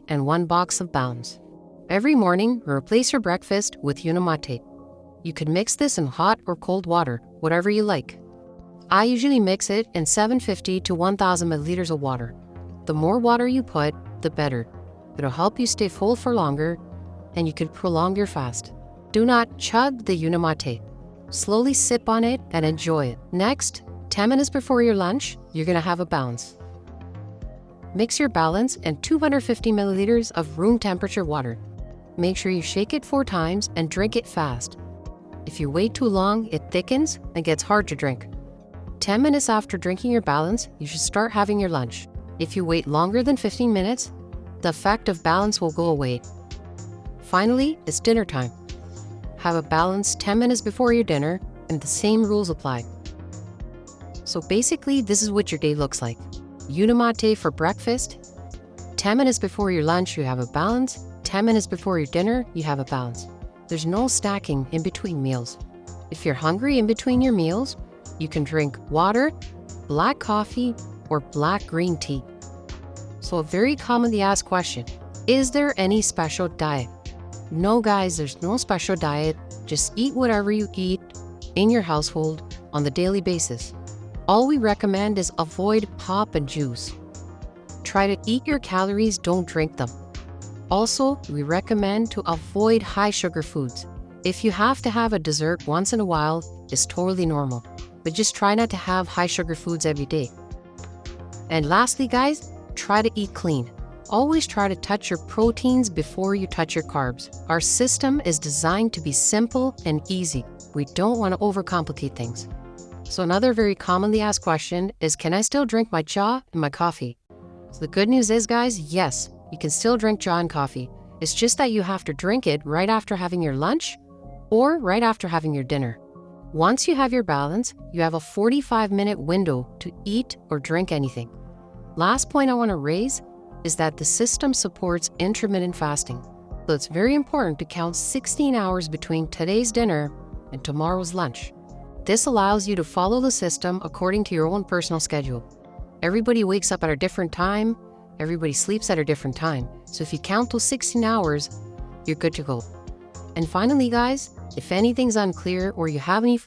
and 1 box of balance. Every morning, replace your breakfast with Unicity. You can mix this in hot or cold water, whatever you like. I usually mix it in 750 to 1000 milliliters of water. The more water you put, the better. It'll help you stay full for longer, and you can prolong your fast. Do not chug the Unicity. Slowly sip on it and enjoy it. Next, 10 minutes before your lunch, you're gonna have a balance. Mix your balance in 250 milliliters of room temperature water. Make sure you shake it 4 times and drink it fast. If you wait too long, it thickens and gets hard to drink. 10 minutes after drinking your balance, you should start having your lunch. If you wait longer than 15 minutes, the effect of balance will go away. Finally, it's dinner time. Have a balance 10 minutes before your dinner, and the same rules apply. So basically, this is what your day looks like. Unicity for breakfast. 10 minutes before your lunch, you have a balance. 10 minutes before your dinner, you have a balance. There's no stacking in between meals. If you're hungry in between your meals, you can drink water, black coffee, or black green tea. So a very commonly asked question, is there any special diet? No guys, there's no special diet. Just eat whatever you eat in your household on the daily basis. All we recommend is avoid pop and juice. Try to eat your calories, don't drink them. Also, we recommend to avoid high sugar foods. If you have to have a dessert once in a while, it's totally normal. But just try not to have high sugar foods every day. And lastly, guys, try to eat clean. Always try to touch your proteins before you touch your carbs. Our system is designed to be simple and easy. We don't want to overcomplicate things. So another very commonly asked question is, can I still drink my cha and my coffee? So the good news is, guys, yes, you can still drink cha and coffee. It's just that you have to drink it right after having your lunch or right after having your dinner. Once you have your balance, you have a 45-minute window to eat or drink anything. Last point I want to raise is that the system supports intermittent fasting. So it's very important to count 16 hours between today's dinner and tomorrow's lunch. This allows you to follow the system according to your own personal schedule. Everybody wakes up at a different time, everybody sleeps at a different time. So if you count those 16 hours, you're good to go. And finally, guys, if anything's unclear or you have any